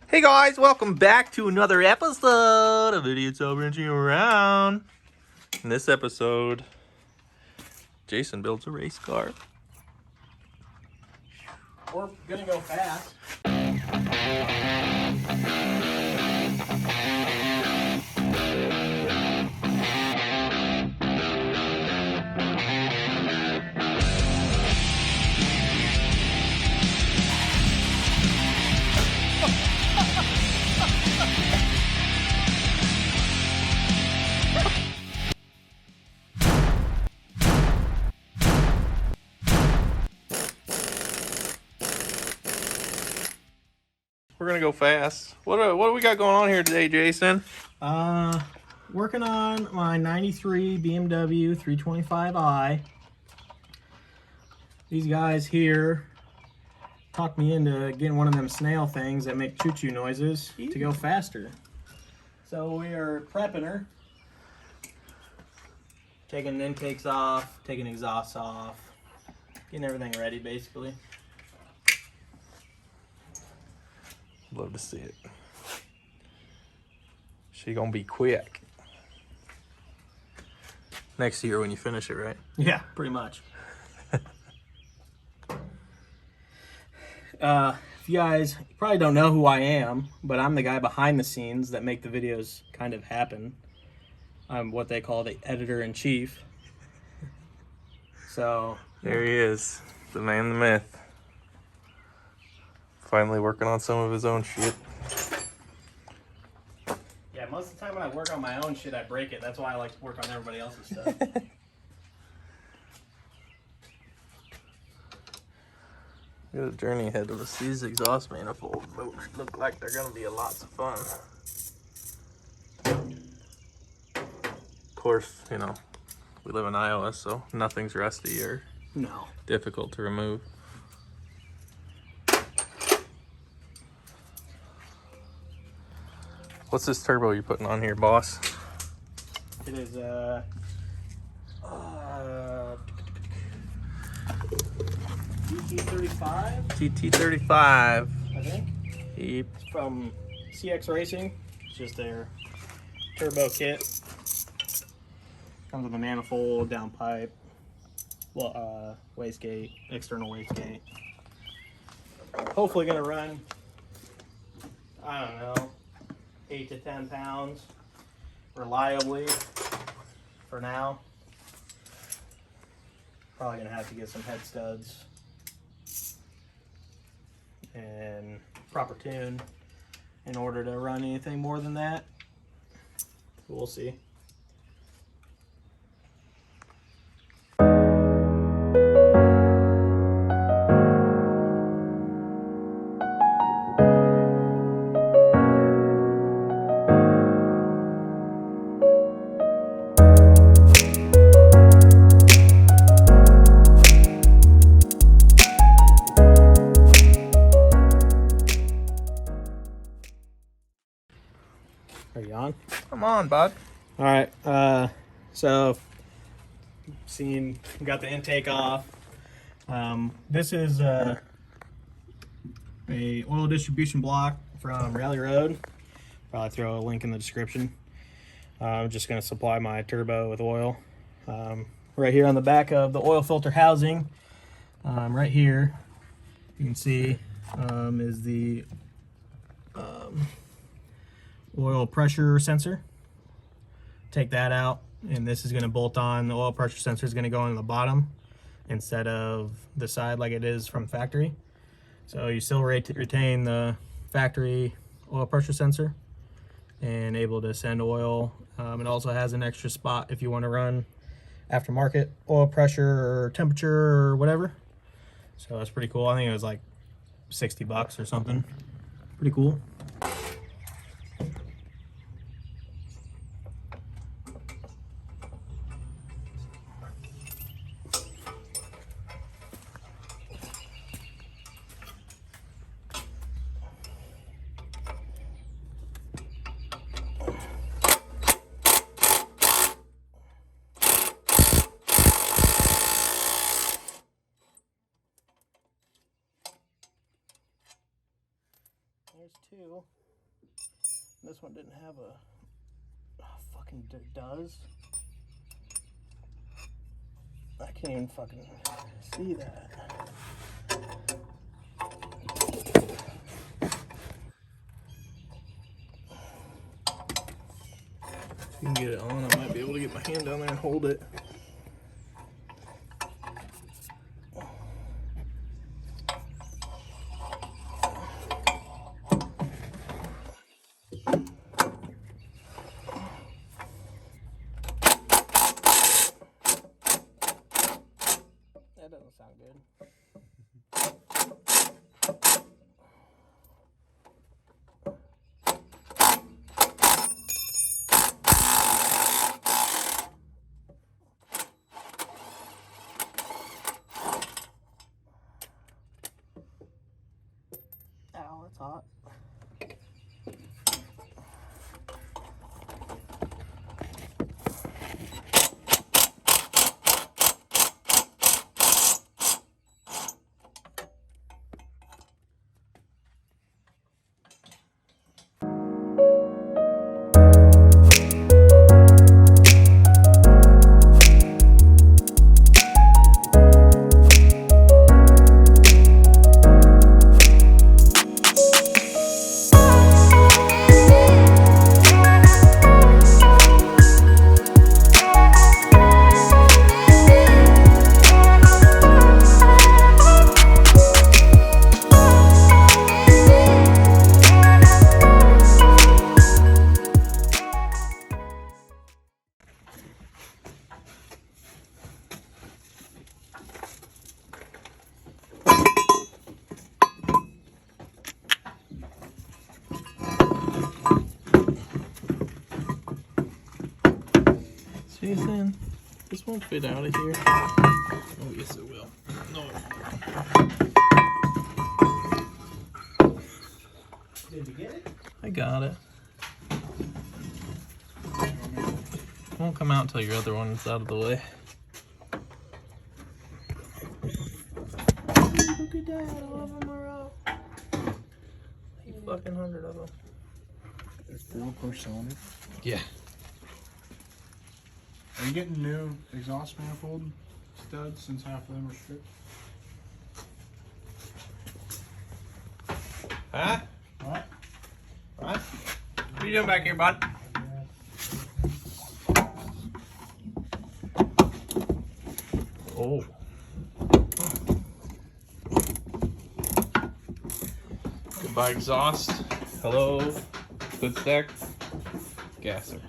Hey guys, welcome back to another episode of Idiots All Wrenching Around. In this episode, Jason builds a race car. We're gonna go fast. We're gonna go fast. What do we got going on here today, Jason? Working on my 93 BMW 325i. These guys here talked me into getting one of them snail things that make choo-choo noises to go faster. So we are prepping her. Taking intakes off, taking exhausts off, getting everything ready basically. Love to see it. She gonna be quick. Next year when you finish it, right? Yeah, pretty much. If you guys probably don't know who I am, but I'm the guy behind the scenes that make the videos kind of happen. I'm what they call the editor-in-chief. So There he is, the man, the myth. Finally working on some of his own shit. yeah, most of the time when I work on my own shit, I break it. That's why I like to work on everybody else's stuff. Got a journey ahead of us. These exhaust manifolds look like they're gonna be lots of fun. Of course, you know, we live in Iowa, so nothing's rusty or No. difficult to remove. What's this turbo you're putting on here, boss? It is GT35, GT35. I think. Yep. It's from CX Racing. It's just their turbo kit. Comes with a manifold, downpipe, wastegate, external wastegate. Hopefully gonna run, I don't know, 8 to 10 pounds reliably for now. Probably gonna have to get some head studs and proper tune in order to run anything more than that. We'll see. Are you on? Come on, bud. All right. So, got the intake off. This is a oil distribution block from Rally Road. Probably throw a link in the description. I'm just going to supply my turbo with oil. Right here on the back of the oil filter housing, right here, you can see is the oil pressure sensor. Take that out, and this is going to bolt on. The oil pressure sensor is going to go on the bottom instead of the side like it is from factory. So you still retain the factory oil pressure sensor and able to send oil. It also has an extra spot if you want to run aftermarket oil pressure or temperature or whatever. So that's pretty cool. I think it was like $60 or something. Pretty cool. There's two. This one didn't have a... Oh, fucking does. I can't even fucking see that. If you can get it on, I might be able to get my hand down there and hold it. That doesn't sound good. Ow, that's hot. Jason, this won't fit out of here. Oh, yes, it will. No. Did you get it? I got it. It won't come out until your other one is out of the way. Look at that, all of them are out. 800 of them. There's 4 per cylinder. Yeah. Are you getting new exhaust manifold studs since half of them are stripped? Huh? What? What? What are you doing back here, bud? Oh. Goodbye exhaust. Hello. Good stack. Gasser.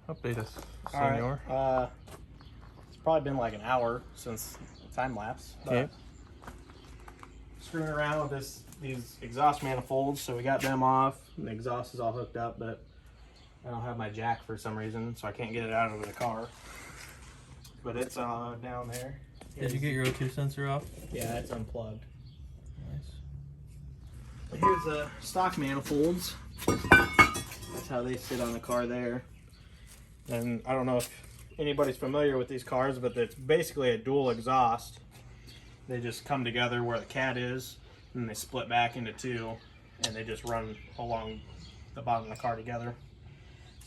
Update us, senor. Alright, it's probably been like an hour since time lapse. Okay. Screwing around with these exhaust manifolds, so we got them off. And the exhaust is all hooked up, but I don't have my jack for some reason, so I can't get it out of the car. But it's down there. Did you get your O2 sensor off? Yeah, it's unplugged. Nice. Here's the stock manifolds. That's how they sit on the car there. And I don't know if anybody's familiar with these cars, but it's basically a dual exhaust. They just come together where the cat is, and they split back into two, and they just run along the bottom of the car together.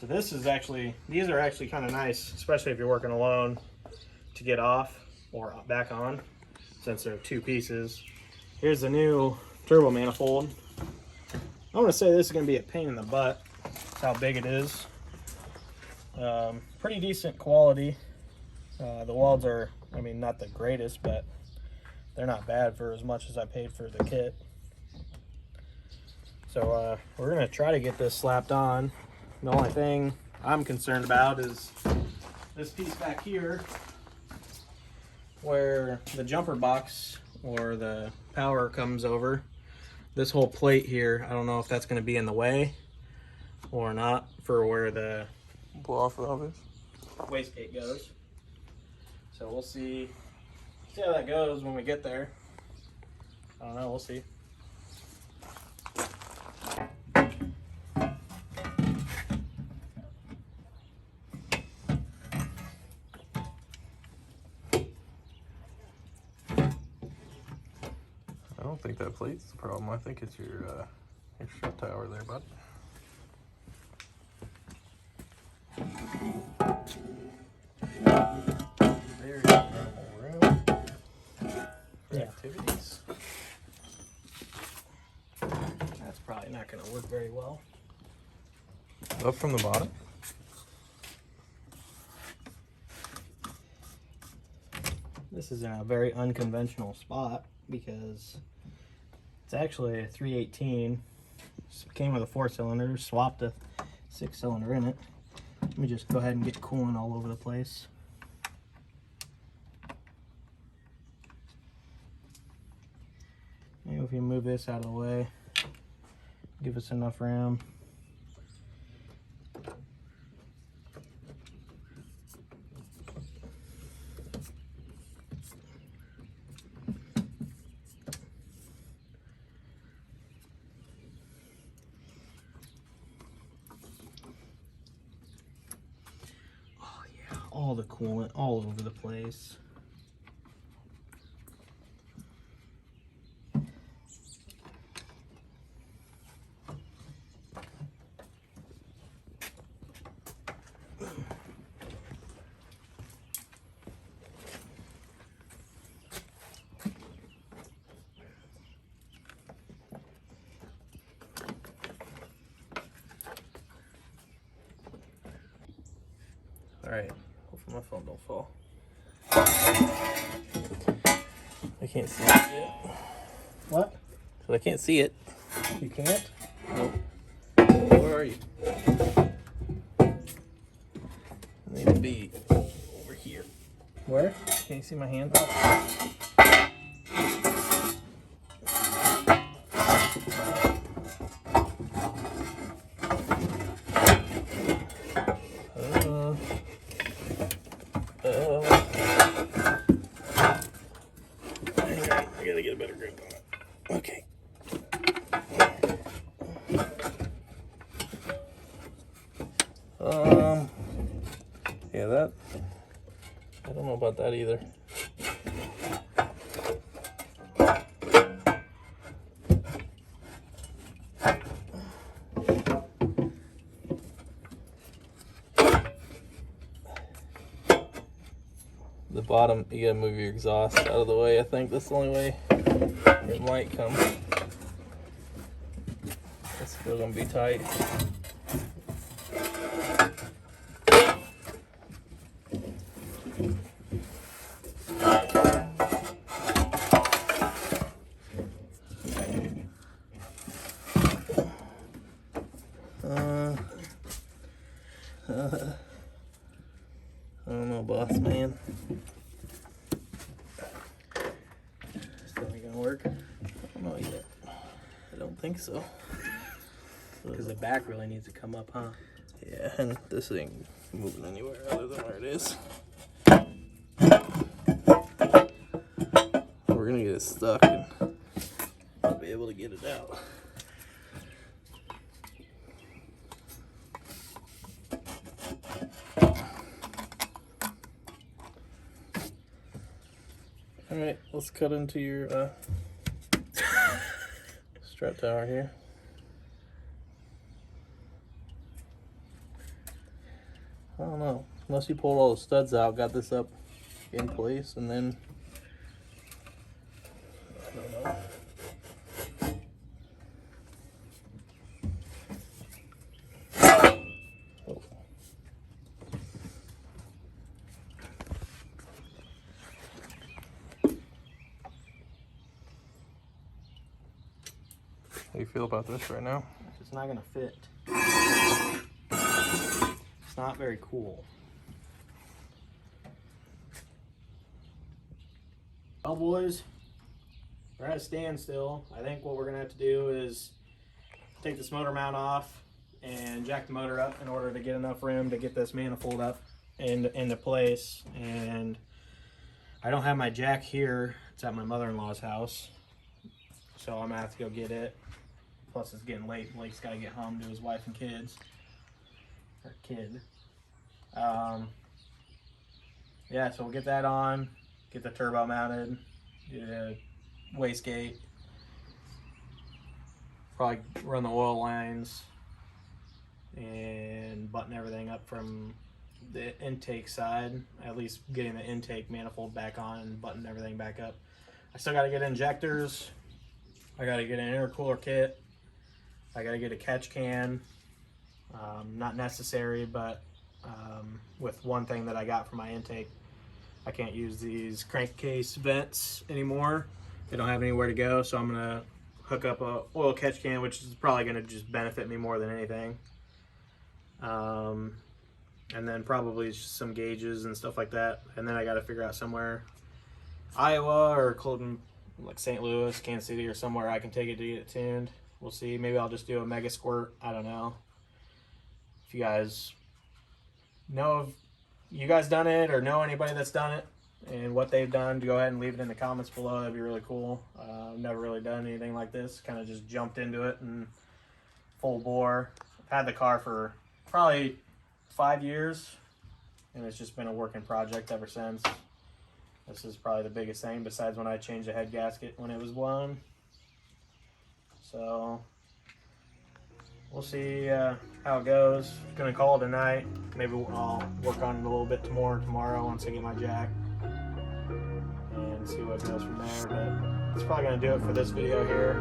So this is actually, these are actually kind of nice, especially if you're working alone, to get off or back on, since they're two pieces. Here's the new turbo manifold. I'm gonna say this is gonna be a pain in the butt. That's how big it is. Pretty decent quality. The welds are, I mean, not the greatest, but they're not bad for as much as I paid for the kit. So we're gonna try to get this slapped on. The only thing I'm concerned about is this piece back here where the jumper box or the power comes over. This whole plate here, I don't know if that's gonna be in the way or not for where the Blow off valve is. wastegate goes. So we'll see how that goes when we get there. I don't know, we'll see. I don't think that plate's the problem. I think it's your strut tower there, bud. Very minimal room for activities. That's probably not going to work very well. Up from the bottom. This is in a very unconventional spot because it's actually a 318. Came with a 4-cylinder, swapped a 6-cylinder in it. Let me just go ahead and get coolant all over the place. Maybe if you move this out of the way, give us enough room. All the coolant all over the place. All right. My phone don't fall. I can't see it yet. What? So I can't see it. You can't? Nope. Where are you? I need to be over here. Where? Can you see my hand? I gotta get a better grip on it. Okay. Yeah, that, I don't know about that either. The bottom, you gotta move your exhaust out of the way. I think that's the only way it might come. It's still gonna be tight. I don't know, boss man. Still ain't gonna work. I don't know yet. I don't think so. Because the back really needs to come up, huh? Yeah, and this ain't moving anywhere other than where it is. We're gonna get it stuck and not be able to get it out. Alright, let's cut into your strut tower here. I don't know. Unless you pulled all the studs out, got this up in place, and then I don't know. do you feel about this right now? It's not gonna fit. It's not very cool. Well, boys, we're at a standstill. I think what we're gonna have to do is take this motor mount off and jack the motor up in order to get enough room to get this manifold up into place. And I don't have my jack here. It's at my mother-in-law's house, so I'm gonna have to go get it. Plus it's getting late. Blake's gotta get home to his wife and kids. Or kid. Yeah, so we'll get that on, get the turbo mounted, do the wastegate, probably run the oil lines, and button everything up from the intake side, at least getting the intake manifold back on and button everything back up. I still got to get injectors, I got to get an intercooler kit, I got to get a catch can. Not necessary, but with one thing that I got for my intake, I can't use these crankcase vents anymore. They don't have anywhere to go, so I'm gonna hook up a oil catch can, which is probably gonna just benefit me more than anything. And then probably just some gauges and stuff like that. And then I got to figure out somewhere, Iowa or Colton, like St. Louis, Kansas City, or somewhere I can take it to get it tuned. We'll see. Maybe I'll just do a mega squirt. I don't know. If you guys know if you guys done it or know anybody that's done it and what they've done, go ahead and leave it in the comments below. That'd be really cool. I've never really done anything like this. Kind of just jumped into it and full bore. I've had the car for probably 5 years, and it's just been a working project ever since. This is probably the biggest thing besides when I changed the head gasket when it was blown. So we'll see how it goes. I'm gonna call it a night. Maybe I'll work on it a little bit more tomorrow once I get my jack and see what goes from there. But it's probably gonna do it for this video here.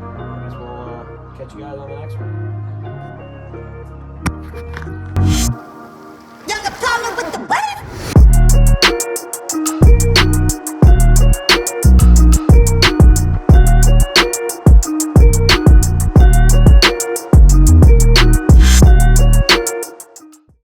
I guess we'll catch you guys on the next one. Got the problem with the